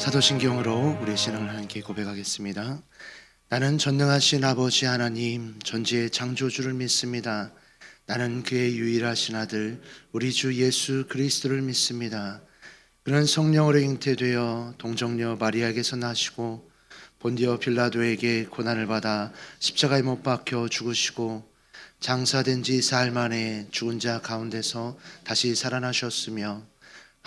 사도신경으로 우리 신앙을 함께 고백하겠습니다. 나는 전능하신 아버지 하나님 전지의 창조주를 믿습니다. 나는 그의 유일하신 아들 우리 주 예수 그리스도를 믿습니다. 그는 성령으로 잉태되어 동정녀 마리아에게서 나시고 본디오 빌라도에게 고난을 받아 십자가에 못 박혀 죽으시고 장사된 지 사흘 만에 죽은 자 가운데서 다시 살아나셨으며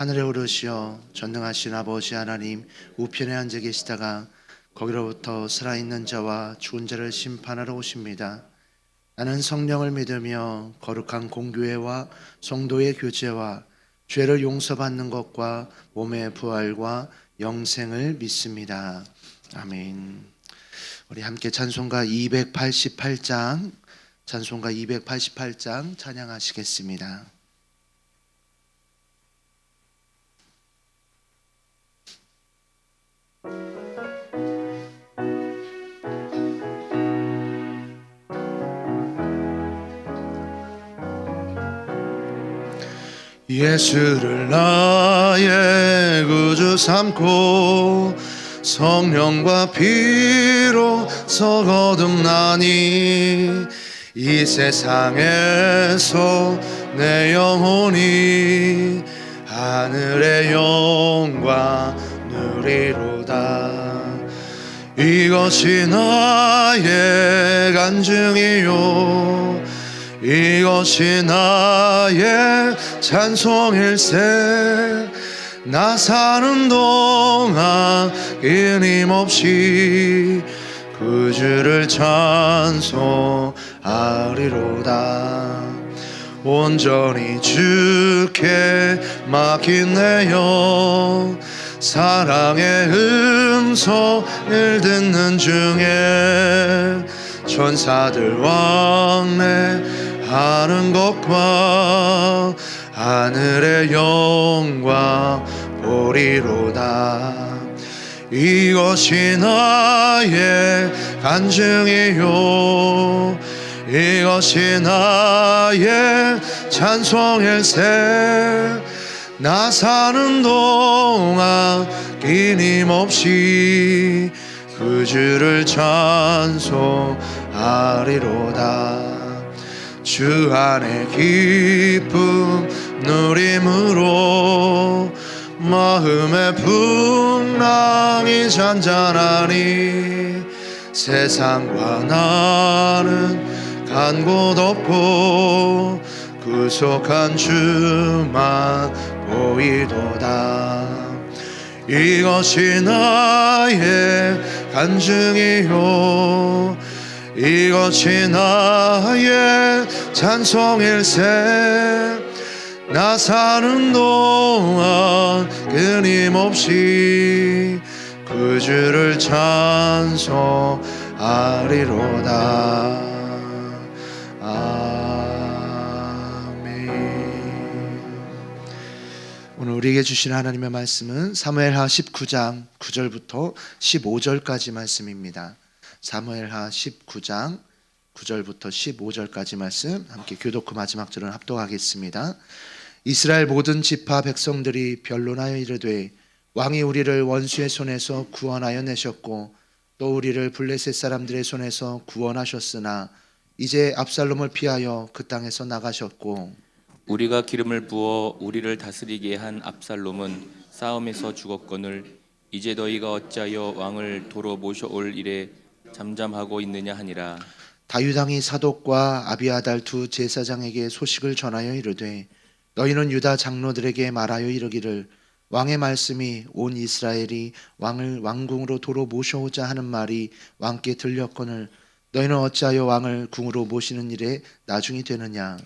하늘에 오르시어 전능하신 아버지 하나님 우편에 앉아 계시다가 거기로부터 살아있는 자와 죽은 자를 심판하러 오십니다. 나는 성령을 믿으며 거룩한 공교회와 성도의 교제와 죄를 용서받는 것과 몸의 부활과 영생을 믿습니다. 아멘. 우리 함께 찬송가 288장 찬양하시겠습니다. 예수를 나의 구주 삼고 성령과 피로 거듭나니 이 세상에서 내 영혼이 하늘의 영광 누리로다. 이것이 나의 간증이요 이것이 나의 찬송일세. 나 사는 동안 끊임없이 그 주를 찬송하리로다. 온전히 주께 맡긴 내 영 사랑의 음성을 듣는 중에 천사들 왕래하는 것과 하늘의 영광 보리로다. 이것이 나의 간증이요 이것이 나의 찬송일세. 나 사는 동안 끊임없이 그 주를 찬송하리로다. 주 안에 기쁨 누림으로 마음의 풍랑이 잔잔하니 세상과 나는 간 곳 없고 구속한 주만 보이도다. 이것이 나의 간증이요 이것이 나의 찬송일세. 나 사는 동안 끊임없이 그 주를 찬송하리로다. 오늘 우리에게 주신 하나님의 말씀은 사무엘하 19장 9절부터 15절까지 말씀입니다. 사무엘하 19장 9절부터 15절까지 말씀 함께 교독 후 마지막 절은 합독하겠습니다. 이스라엘 모든 지파 백성들이 변론하여 이르되 왕이 우리를 원수의 손에서 구원하여 내셨고 또 우리를 블레셋 사람들의 손에서 구원하셨으나 이제 압살롬을 피하여 그 땅에서 나가셨고 우리가 기름을 부어 우리를 다스리게 한 압살롬은 싸움에서 죽었거늘 이제 너희가 어찌하여 왕을 도로 모셔올 일에 잠잠하고 있느냐 하니라. 다윗 왕이 사독과 아비아달 두 제사장에게 소식을 전하여 이르되 너희는 유다 장로들에게 말하여 이르기를 왕의 말씀이 온 이스라엘이 왕을 왕궁으로 도로 모셔오자 하는 말이 왕께 들렸거늘 너희는 어찌하여 왕을 궁으로 모시는 일에 나중이 되느냐.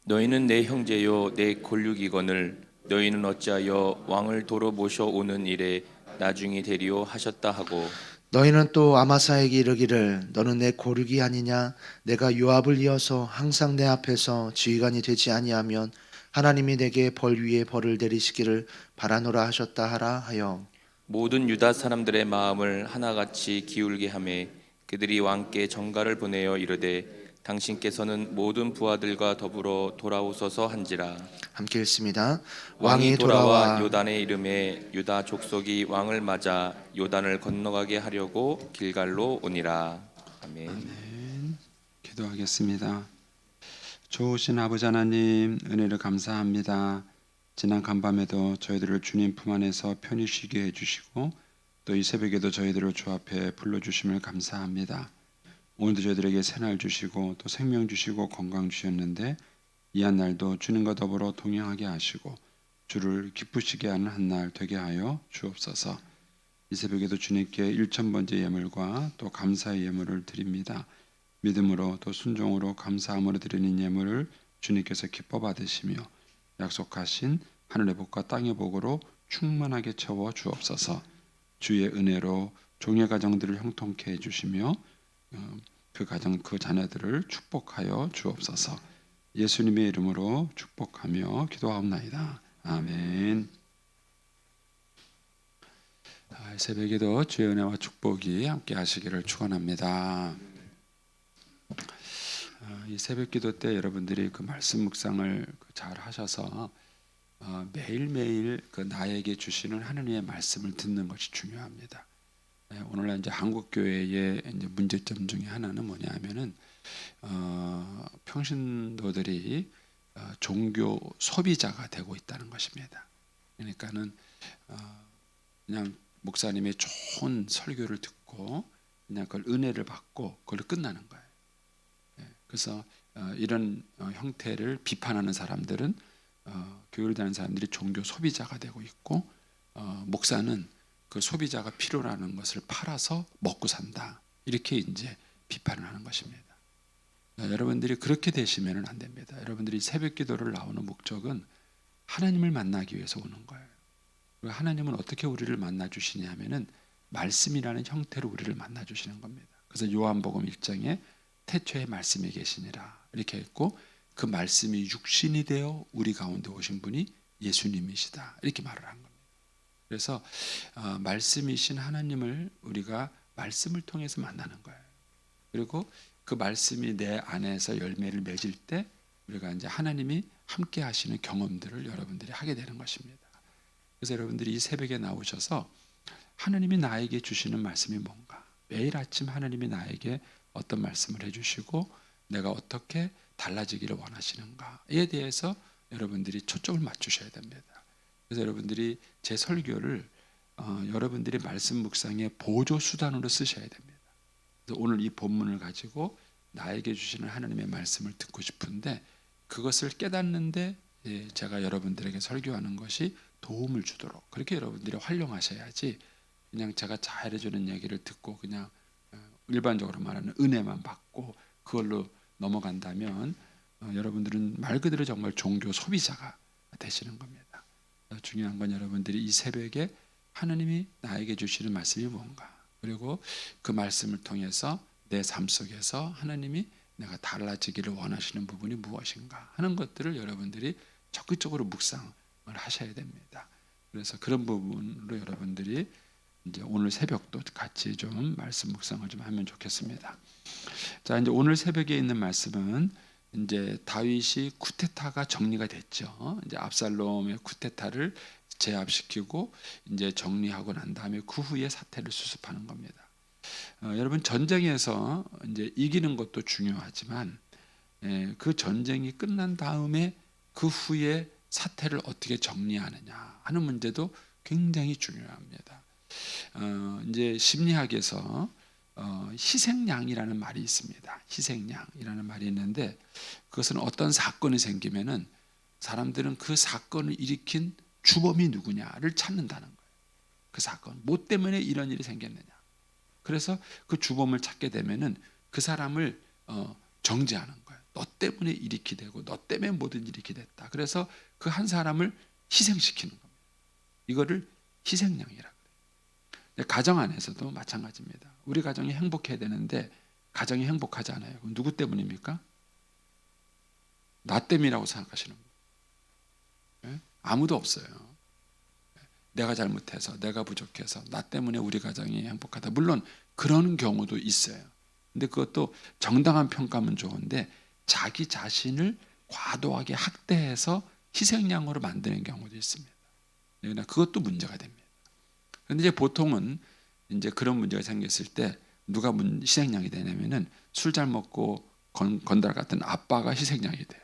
너희는 내 형제요 내 골육이거늘 너희는 어찌하여 왕을 도로 모셔오는 일에 나중이 되리요 하셨다 하고 너희는 또 아마사에게 이르기를 너는 내 고륙이 아니냐. 내가 요압을 이어서 항상 내 앞에서 지휘관이 되지 아니하면 하나님이 내게 벌 위에 벌을 내리시기를 바라노라 하셨다 하라 하여 모든 유다 사람들의 마음을 하나같이 기울게 하매 그들이 왕께 전가를 보내어 이르되 당신께서는 모든 부하들과 더불어 돌아오소서 한지라. 함께 읽습니다. 왕이 돌아와 요단의 이름에 유다 족속이 왕을 맞아 요단을 건너가게 하려고 길갈로 오니라. 아멘. 기도하겠습니다. 좋으신 아버지 하나님, 은혜를 감사합니다. 지난 간밤에도 저희들을 주님 품 안에서 편히 쉬게 해주시고 또 이 새벽에도 저희들을 주 앞에 불러주심을 감사합니다. 오늘도 저희들에게 새날 주시고 또 생명 주시고 건강 주셨는데 이 한 날도 주님과 더불어 동행하게 하시고 주를 기쁘시게 하는 한 날 되게 하여 주옵소서. 이 새벽에도 주님께 1000번째 예물과 또 감사의 예물을 드립니다. 믿음으로 또 순종으로 감사함으로 드리는 예물을 주님께서 기뻐 받으시며 약속하신 하늘의 복과 땅의 복으로 충만하게 채워 주옵소서. 주의 은혜로 종의 가정들을 형통케 해주시며 그 가정 그 자녀들을 축복하여 주옵소서. 예수님의 이름으로 축복하며 기도하옵나이다. 아멘. 새벽에도 주의 은혜와 축복이 함께 하시기를 축원합니다. 이 새벽기도 때 여러분들이 그 말씀 묵상을 잘 하셔서 매일매일 그 나에게 주시는 하나님의 말씀을 듣는 것이 중요합니다. 오늘날 이제 한국 교회의 이제 문제점 중에 하나는 뭐냐면은 평신도들이 종교 소비자가 되고 있다는 것입니다. 그러니까는 그냥 목사님의 좋은 설교를 듣고 그냥 그걸 은혜를 받고 그걸로 끝나는 거예요. 그래서 이런 형태를 비판하는 사람들은 교회를 다니는 사람들이 종교 소비자가 되고 있고 목사는 그 소비자가 필요로 하는 것을 팔아서 먹고 산다. 이렇게 이제 비판을 하는 것입니다. 여러분들이 그렇게 되시면 안 됩니다. 여러분들이 새벽 기도를 나오는 목적은 하나님을 만나기 위해서 오는 거예요. 하나님은 어떻게 우리를 만나 주시냐 하면은 말씀이라는 형태로 우리를 만나 주시는 겁니다. 그래서 요한복음 1장에 태초에 말씀이 계시니라 이렇게 했고 그 말씀이 육신이 되어 우리 가운데 오신 분이 예수님이시다 이렇게 말을 한 겁니다. 그래서 말씀이신 하나님을 우리가 말씀을 통해서 만나는 거예요. 그리고 그 말씀이 내 안에서 열매를 맺을 때 우리가 이제 하나님이 함께 하시는 경험들을 여러분들이 하게 되는 것입니다. 그래서 여러분들이 이 새벽에 나오셔서 하나님이 나에게 주시는 말씀이 뭔가, 매일 아침 하나님이 나에게 어떤 말씀을 해주시고 내가 어떻게 달라지기를 원하시는가에 대해서 여러분들이 초점을 맞추셔야 됩니다. 그래서 여러분들이 제 설교를 여러분들이 말씀 묵상의 보조 수단으로 쓰셔야 됩니다. 그래서 오늘 이 본문을 가지고 나에게 주시는 하나님의 말씀을 듣고 싶은데 그것을 깨닫는데 제가 여러분들에게 설교하는 것이 도움을 주도록 그렇게 여러분들이 활용하셔야지 그냥 제가 잘해주는 얘기를 듣고 그냥 일반적으로 말하는 은혜만 받고 그걸로 넘어간다면 여러분들은 말 그대로 정말 종교 소비자가 되시는 겁니다. 중요한 건 여러분들이 이 새벽에 하나님이 나에게 주시는 말씀이 뭔가 그리고 그 말씀을 통해서 내 삶 속에서 하나님이 내가 달라지기를 원하시는 부분이 무엇인가 하는 것들을 여러분들이 적극적으로 묵상을 하셔야 됩니다. 그래서 그런 부분으로 여러분들이 이제 오늘 새벽도 같이 좀 말씀 묵상을 좀 하면 좋겠습니다. 자, 이제 오늘 새벽에 있는 말씀은 이제 다윗이 쿠데타가 정리가 됐죠. 이제 압살롬의 쿠데타를 제압시키고 이제 정리하고 난 다음에 그 후에 사태를 수습하는 겁니다. 여러분 전쟁에서 이제 이기는 것도 중요하지만 그 전쟁이 끝난 다음에 그 후에 사태를 어떻게 정리하느냐 하는 문제도 굉장히 중요합니다. 이제 심리학에서 희생양이라는 말이 있습니다. 희생양이라는 말이 있는데 그것은 어떤 사건이 생기면은 사람들은 그 사건을 일으킨 주범이 누구냐를 찾는다는 거예요. 그 사건, 뭐 때문에 이런 일이 생겼느냐. 그래서 그 주범을 찾게 되면은 그 사람을 정죄하는 거예요. 너 때문에 일으키 되고 너 때문에 모든 일이 이렇게 됐다. 그래서 그 한 사람을 희생시키는 겁니다. 이거를 희생양이라고 해요. 가정 안에서도 마찬가지입니다. 우리 가정이 행복해야 되는데 가정이 행복하지 않아요. 그럼 누구 때문입니까? 나 때문이라고 생각하시는 분이에요. 아무도 없어요. 내가 잘못해서 내가 부족해서 나 때문에 우리 가정이 행복하다. 물론 그런 경우도 있어요. 근데 그것도 정당한 평가면 좋은데 자기 자신을 과도하게 학대해서 희생양으로 만드는 경우도 있습니다. 그러나 그것도 문제가 됩니다. 그런데 이제 보통은 이제 그런 문제가 생겼을 때 누가 희생양이 되냐면은 술 잘 먹고 건달 같은 아빠가 희생양이 돼요.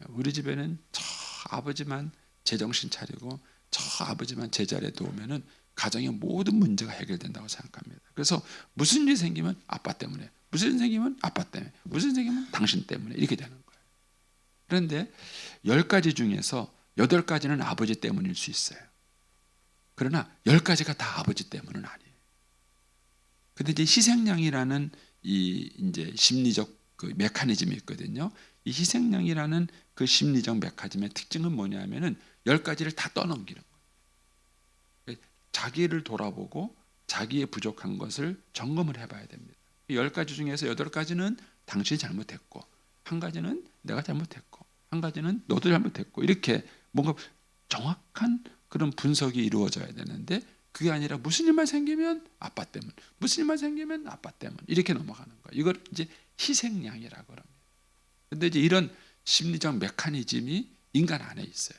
우리 집에는 저 아버지만 제정신 차리고 저 아버지만 제자리에 놓으면은 가정의 모든 문제가 해결된다고 생각합니다. 그래서 무슨 일이 생기면 아빠 때문에, 무슨 일이 생기면 아빠 때문에, 무슨 일이 생기면 당신 때문에 이렇게 되는 거예요. 그런데 10가지 중에서 8가지는 아버지 때문일 수 있어요. 그러나 10가지가 다 아버지 때문은 아니에요. 근데 이제 희생양이라는 이 이제 심리적 그 메커니즘이 있거든요. 이 희생양이라는 그 심리적 메커니즘의 특징은 뭐냐면은 10가지를 다 떠넘기는 거예요. 자기를 돌아보고 자기의 부족한 것을 점검을 해봐야 됩니다. 10가지 중에서 8가지는 당신이 잘못했고, 한 가지는 내가 잘못했고, 한 가지는 너도 잘못했고, 이렇게 뭔가 정확한 그런 분석이 이루어져야 되는데 그게 아니라 무슨 일만 생기면 아빠 때문, 무슨 일만 생기면 아빠 때문 이렇게 넘어가는 거예요. 이걸 이제 희생양이라고 합니다. 그런데 이제 이런 심리적 메커니즘이 인간 안에 있어요.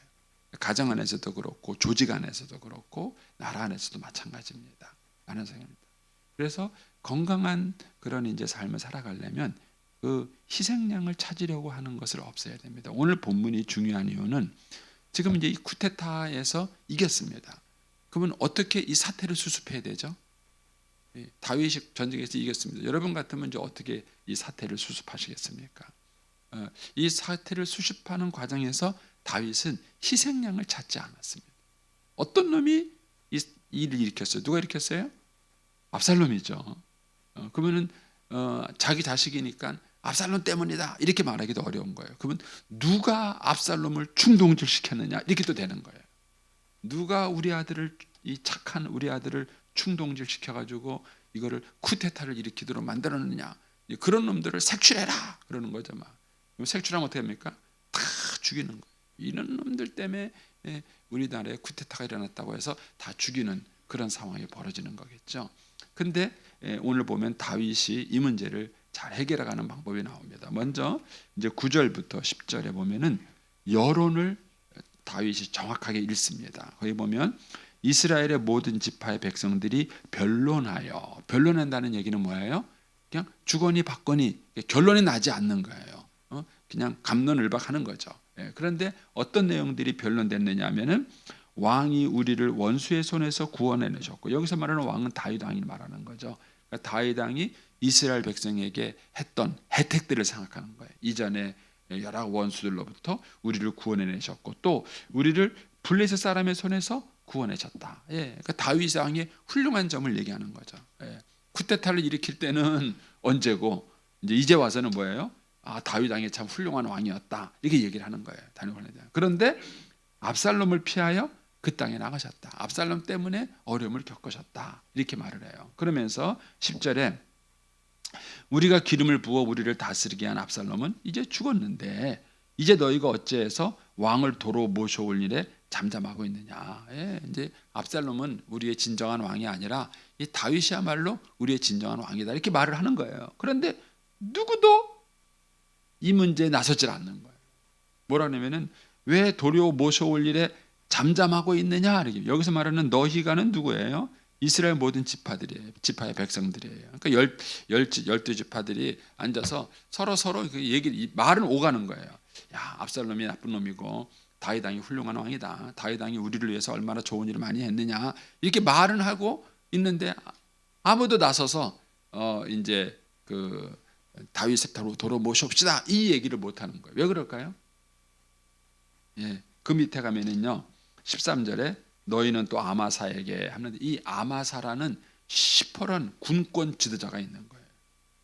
가정 안에서도 그렇고 조직 안에서도 그렇고 나라 안에서도 마찬가지입니다. 라는 생각입니다. 그래서 건강한 그런 이제 삶을 살아가려면 그 희생양을 찾으려고 하는 것을 없애야 됩니다. 오늘 본문이 중요한 이유는 지금 이제 이 쿠데타에서 이겼습니다. 그러면 어떻게 이 사태를 수습해야 되죠? 다윗이 전쟁에서 이겼습니다. 여러분 같으면 이제 어떻게 이 사태를 수습하시겠습니까? 이 사태를 수습하는 과정에서 다윗은 희생양을 찾지 않았습니다. 어떤 놈이 이 일을 일으켰어요? 누가 일으켰어요? 압살롬이죠. 그러면은 자기 자식이니까 압살롬 때문이다 이렇게 말하기도 어려운 거예요. 그러면 누가 압살롬을 충동질 시켰느냐 이렇게 또 되는 거예요. 누가 우리 아들을, 이 착한 우리 아들을 충동질 시켜가지고 이거를 쿠데타를 일으키도록 만들었느냐, 그런 놈들을 색출해라 그러는 거죠. 막 색출하면 어떻게 합니까? 다 죽이는 거예요. 이런 놈들 때문에 우리나라에 쿠데타가 일어났다고 해서 다 죽이는 그런 상황이 벌어지는 거겠죠. 근데 오늘 보면 다윗이 이 문제를 잘 해결해가는 방법이 나옵니다. 먼저 이제 9절부터 10절에 보면은 여론을 다윗이 정확하게 읽습니다. 거기 보면 이스라엘의 모든 지파의 백성들이 변론한다는 얘기는 뭐예요? 그냥 주거니 받거니 결론이 나지 않는 거예요. 그냥 갑론을박하는 거죠. 그런데 어떤 내용들이 변론됐느냐 하면은 왕이 우리를 원수의 손에서 구원해내셨고, 여기서 말하는 왕은 다윗 왕이 말하는 거죠. 그러니까 다윗 왕이 이스라엘 백성에게 했던 혜택들을 생각하는 거예요. 이전에 여러 원수들로부터 우리를 구원해내셨고 또 우리를 블레셋 사람의 손에서 구원해줬다. 그러니까 다윗 왕의 훌륭한 점을 얘기하는 거죠. 쿠데타를 일으킬 때는 언제고 이제 와서는 뭐예요? 다윗 왕이 참 훌륭한 왕이었다 이렇게 얘기를 하는 거예요. 그런데 압살롬을 피하여 그 땅에 나가셨다. 압살롬 때문에 어려움을 겪으셨다 이렇게 말을 해요. 그러면서 10절에 우리가 기름을 부어 우리를 다스리게 한 압살롬은 이제 죽었는데 이제 너희가 어찌해서 왕을 도로 모셔올 일에 잠잠하고 있느냐. 이제 압살롬은 우리의 진정한 왕이 아니라 이 다윗이야말로 우리의 진정한 왕이다 이렇게 말을 하는 거예요. 그런데 누구도 이 문제에 나서질 않는 거예요. 뭐라냐면은 왜 도로 모셔올 일에 잠잠하고 있느냐. 여기서 말하는 너희가는 누구예요? 이스라엘 모든 지파들이에요. 지파의 백성들이에요. 그러니까 12지파들이 앉아서 서로 그 말은 오가는 거예요. 야, 압살롬이 나쁜 놈이고 다윗 왕이 훌륭한 왕이다. 다윗 왕이 우리를 위해서 얼마나 좋은 일을 많이 했느냐. 이렇게 말은 하고 있는데 아무도 나서서 이제 그 다윗의 도로 모셔옵시다 이 얘기를 못 하는 거예요. 왜 그럴까요? 그 밑에 가면은요 13절에 너희는 또 아마사에게 하는데 이 아마사라는 시퍼런 군권 지도자가 있는 거예요.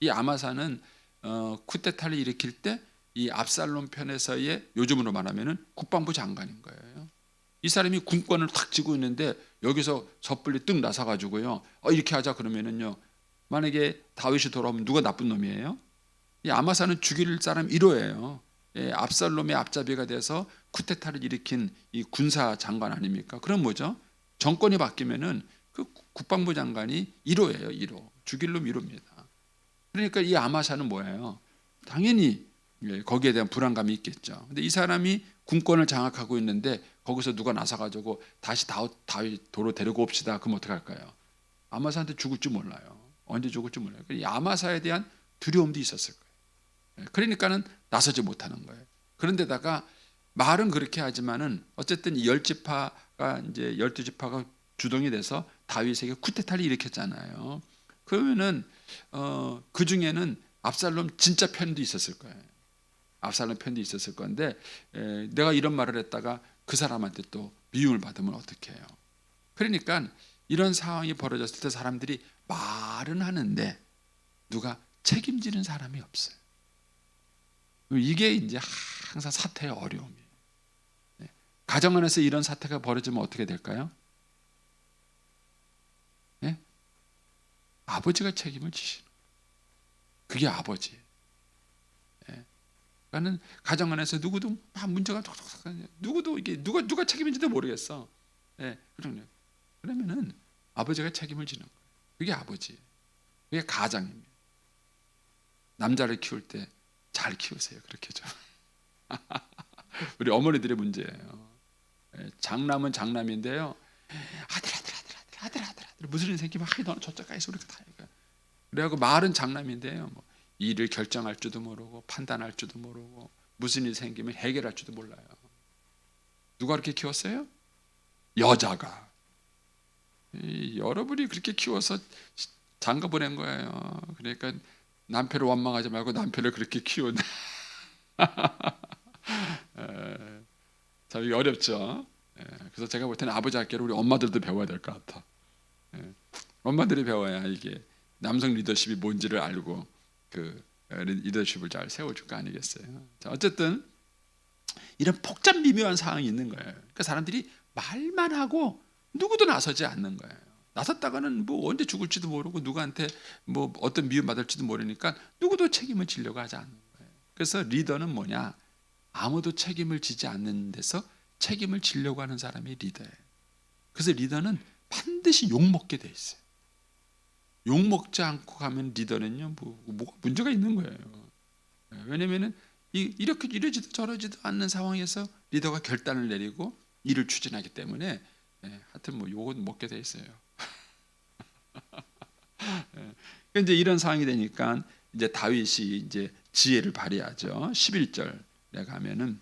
이 아마사는 쿠데타를 일으킬 때 이 압살롬 편에서의 요즘으로 말하면은 국방부 장관인 거예요. 이 사람이 군권을 탁 쥐고 있는데 여기서 섣불리 뜩 나서 가지고요. 이렇게 하자 그러면은요. 만약에 다윗이 돌아오면 누가 나쁜 놈이에요? 이 아마사는 죽일 사람 1호예요. 압살롬의 앞잡이가 돼서 쿠데타를 일으킨 이 군사 장관 아닙니까? 그럼 뭐죠? 정권이 바뀌면은 그 국방부 장관이 1호예요. 1호. 죽일 놈 1호입니다. 그러니까 이 아마샤는 뭐예요? 당연히 거기에 대한 불안감이 있겠죠. 근데 이 사람이 군권을 장악하고 있는데 거기서 누가 나서가지고 다시 다윗 도로 데리고 옵시다. 그럼 어떡할까요? 아마사한테 죽을지 몰라요. 언제 죽을지 몰라요. 이 아마사에 대한 두려움도 있었을 거예요. 그러니까는 나서지 못하는 거예요. 그런데다가 말은 그렇게 하지만은 어쨌든 이 10지파가 이제 12지파가 주동이 돼서 다윗에게 쿠데타를 일으켰잖아요. 그러면은 그 중에는 압살롬 진짜 편도 있었을 거예요. 압살롬 편도 있었을 건데 내가 이런 말을 했다가 그 사람한테 또 미움을 받으면 어떻게 해요? 그러니까 이런 상황이 벌어졌을 때 사람들이 말은 하는데 누가 책임지는 사람이 없어요. 이게 이제 항상 사태의 어려움이에요. 가정 안에서 이런 사태가 벌어지면 어떻게 될까요? 네? 아버지가 책임을 지시는 거예요. 그게 아버지예요. 그러니까는 가정 안에서 누구도 문제가 누구도 이게 누가 책임인지도 모르겠어. 그러면은 아버지가 책임을 지는 거예요. 그게 아버지예요. 그게 가장입니다. 남자를 키울 때 잘 키우세요. 그렇게 좀. 우리 어머니들의 문제예요. 장남은 장남인데요. 아들 무슨 일 생기면 너는 저쪽 가 있어 우리가 다. 그래갖고 말은 장남인데요. 뭐 일을 결정할 줄도 모르고 판단할 줄도 모르고 무슨 일 생기면 해결할 줄도 몰라요. 누가 그렇게 키웠어요? 여자가. 여러분이 그렇게 키워서 장가 보낸 거예요. 그러니까 남편을 원망하지 말고 남편을 그렇게 키운. 참 이게 어렵죠. 그래서 제가 볼 때는 아버지 학교를 우리 엄마들도 배워야 될 것 같아. 엄마들이 배워야 이게 남성 리더십이 뭔지를 알고 그 리더십을 잘 세워줄 거 아니겠어요. 자, 어쨌든 이런 복잡 미묘한 상황이 있는 거예요. 그러니까 사람들이 말만 하고 누구도 나서지 않는 거예요. 나섰다가는 뭐 언제 죽을지도 모르고 누구한테 뭐 어떤 미움 받을지도 모르니까 누구도 책임을 지려고 하지 않는 거예요. 그래서 리더는 뭐냐? 아무도 책임을 지지 않는 데서 책임을 지려고 하는 사람이 리더예요. 그래서 리더는 반드시 욕먹게 돼 있어요. 욕먹지 않고 가면 리더는요 뭐가 문제가 있는 거예요. 왜냐면은 이렇게 이러지도 저러지도 않는 상황에서 리더가 결단을 내리고 일을 추진하기 때문에 하여튼 뭐 욕은 먹게 돼 있어요. 이제 이런 상황이 되니까 이제 다윗이 이제 지혜를 발휘하죠. 11절에 가면은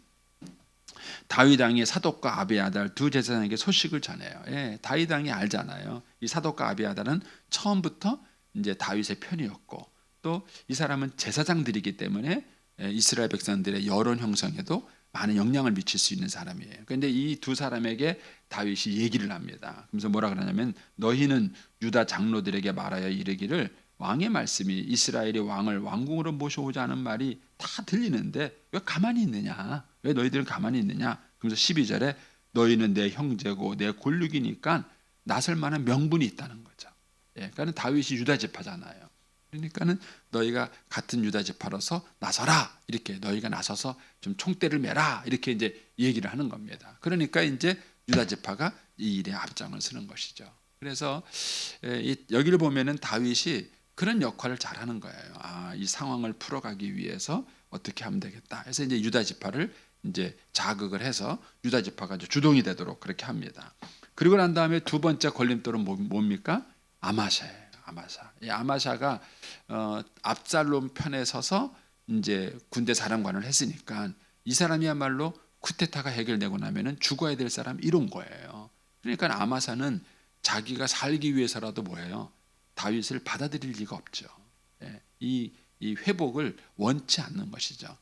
다윗 왕이 사독과 아비아달 두 제사장에게 소식을 전해요. 다윗 왕이 알잖아요. 이 사독과 아비아달은 처음부터 이제 다윗의 편이었고 또 이 사람은 제사장들이기 때문에 이스라엘 백성들의 여론 형성에도 많은 영향을 미칠 수 있는 사람이에요. 그런데 이 두 사람에게 다윗이 얘기를 합니다. 그래서 뭐라 그러냐면 너희는 유다 장로들에게 말하여 이르기를 왕의 말씀이 이스라엘이 왕을 왕궁으로 모셔오자 하는 말이 다 들리는데 왜 가만히 있느냐? 왜 너희들은 가만히 있느냐? 그래서 12절에 너희는 내 형제고 내 골육이니까 나설 만한 명분이 있다는 거죠. 그러니까 다윗이 유다 지파잖아요. 그러니까는 너희가 같은 유다 지파로서 나서라 이렇게 너희가 나서서 좀 총대를 매라 이렇게 이제 얘기를 하는 겁니다. 그러니까 이제 유다 지파가 이 일에 앞장을 서는 것이죠. 그래서 여기를 보면은 다윗이 그런 역할을 잘하는 거예요. 이 상황을 풀어가기 위해서 어떻게 하면 되겠다. 그래서 이제 유다 지파를 이제 자극을 해서 유다 지파가 이제 주동이 되도록 그렇게 합니다. 그리고 난 다음에 두 번째 걸림돌은 뭡니까? 아마샤예요. 아마샤. 이 아마샤가 압살롬 편에 서서 이제 군대 사령관을 했으니까 이 사람이야말로 쿠데타가 해결되고 나면은 죽어야 될 사람 이런 거예요. 그러니까 아마샤는 자기가 살기 위해서라도 뭐예요? 다윗을 받아들일 리가 없죠. 이 회복을 원치 않는 것이죠.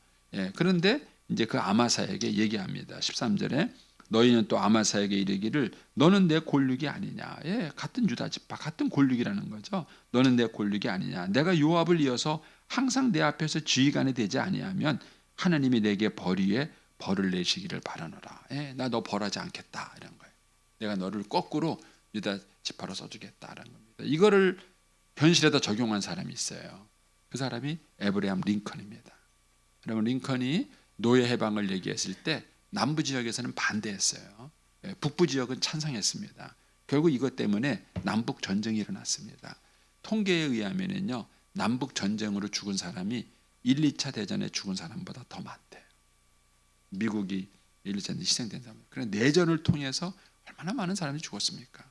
그런데 이제 그 아마사에게 얘기합니다. 13절에 너희는 또 아마사에게 이르기를 너는 내 골육이 아니냐. 같은 유다 지파 같은 골육이라는 거죠. 너는 내 골육이 아니냐. 내가 요압을 이어서 항상 내 앞에서 지휘관이 되지 아니하면 하나님이 내게 벌 위에 벌을 내시기를 바라노라. 나 너 벌하지 않겠다 이런 거예요. 내가 너를 거꾸로 유다 지파로 써주겠다라는 겁니다. 이거를 현실에다 적용한 사람이 있어요. 그 사람이 에브라임 링컨입니다. 여러분 링컨이 노예 해방을 얘기했을 때 남부 지역에서는 반대했어요. 북부 지역은 찬성했습니다. 결국 이것 때문에 남북 전쟁이 일어났습니다. 통계에 의하면은요 남북 전쟁으로 죽은 사람이 1, 2차 대전에 죽은 사람보다 더 많대요. 미국이 1, 2차 대전에 희생된다면. 그런 내전을 통해서 얼마나 많은 사람이 죽었습니까?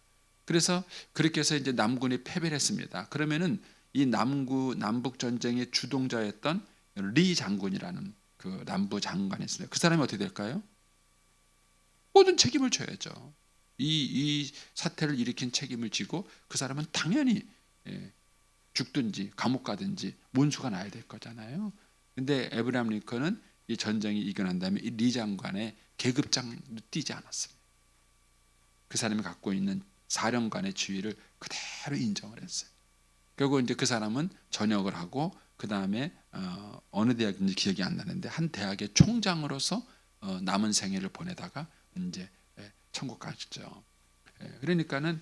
그래서 그렇게 해서 이제 남군이 패배를 했습니다. 그러면은 이 남북 전쟁의 주동자였던 리 장군이라는 그 남부 장관이 있습니다. 그 사람이 어떻게 될까요? 모든 책임을 져야죠. 이 사태를 일으킨 책임을 지고 그 사람은 당연히 죽든지 감옥 가든지 문수가 나야 될 거잖아요. 근데 에브라함 링컨은 이 전쟁이 이겨난 다음에 이 리 장관의 계급장도 뛰지 않았습니다. 그 사람이 갖고 있는 사령관의 지위를 그대로 인정을 했어요. 결국 이제 그 사람은 전역을 하고 그 다음에 어느 대학인지 기억이 안 나는데 한 대학의 총장으로서 남은 생애를 보내다가 이제 천국 갔죠. 그러니까는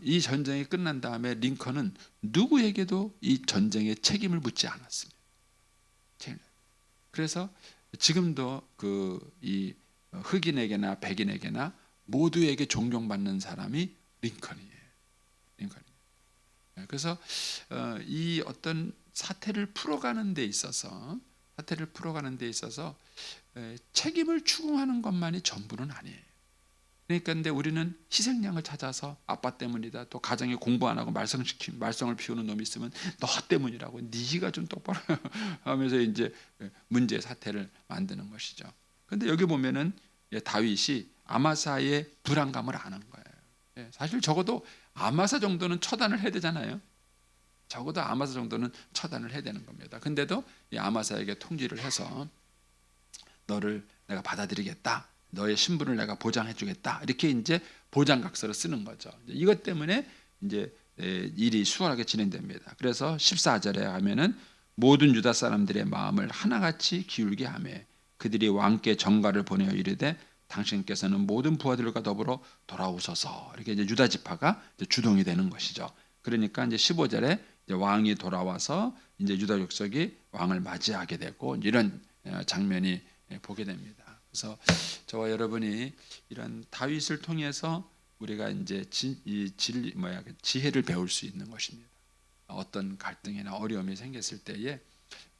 이 전쟁이 끝난 다음에 링컨은 누구에게도 이 전쟁의 책임을 묻지 않았습니다. 그래서 지금도 이 흑인에게나 백인에게나 모두에게 존경받는 사람이 링컨이에요. 그래서 이 어떤 사태를 풀어가는 데 있어서 책임을 추궁하는 것만이 전부는 아니에요. 그러니까 근데 우리는 희생양을 찾아서 아빠 때문이다, 또 가정에 공부 안 하고 말썽을 피우는 놈이 있으면 너 때문이라고, 네가 좀 똑바로 하면서 이제 문제 사태를 만드는 것이죠. 그런데 여기 보면은 다윗이 아마사의 불안감을 아는 거예요. 사실 적어도 아마사 정도는 처단을 해야 되잖아요. 적어도 아마사 정도는 처단을 해야 되는 겁니다. 근데도 이 아마사에게 통지를 해서 너를 내가 받아들이겠다, 너의 신분을 내가 보장해주겠다, 이렇게 이제 보장각서를 쓰는 거죠. 이것 때문에 이제 일이 수월하게 진행됩니다. 그래서 14절에 하면은 모든 유다 사람들의 마음을 하나같이 기울게 하며 그들이 왕께 전가를 보내어 이르되 당신께서는 모든 부하들과 더불어 돌아오소서. 이렇게 이제 유다 지파가 이제 주동이 되는 것이죠. 그러니까 이제 15절에 이제 왕이 돌아와서 이제 유다 족속이 왕을 맞이하게 되고 이런 장면이 보게 됩니다. 그래서 저와 여러분이 이런 다윗을 통해서 우리가 이제 지혜를 배울 수 있는 것입니다. 어떤 갈등이나 어려움이 생겼을 때에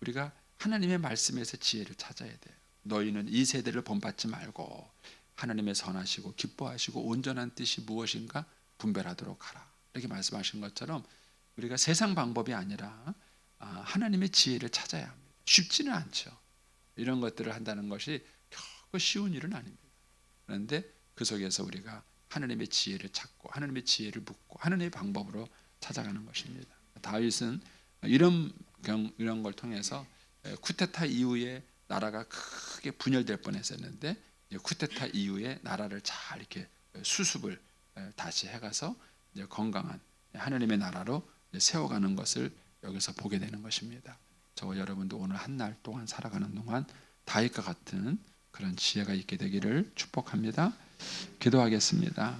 우리가 하나님의 말씀에서 지혜를 찾아야 돼요. 너희는 이 세대를 본받지 말고 하나님의 선하시고 기뻐하시고 온전한 뜻이 무엇인가 분별하도록 하라. 이렇게 말씀하신 것처럼 우리가 세상 방법이 아니라 하나님의 지혜를 찾아야 합니다. 쉽지는 않죠. 이런 것들을 한다는 것이 결코 쉬운 일은 아닙니다. 그런데 그 속에서 우리가 하나님의 지혜를 찾고 하나님의 지혜를 묻고 하나님의 방법으로 찾아가는 것입니다. 다윗은 이런 걸 통해서 쿠데타 이후에 나라가 크게 분열될 뻔했었는데 쿠데타 이후에 나라를 잘 이렇게 수습을 다시 해가서 이제 건강한 하나님의 나라로 세워가는 것을 여기서 보게 되는 것입니다. 저와 여러분도 오늘 한 날 동안 살아가는 동안 다윗과 같은 그런 지혜가 있게 되기를 축복합니다. 기도하겠습니다.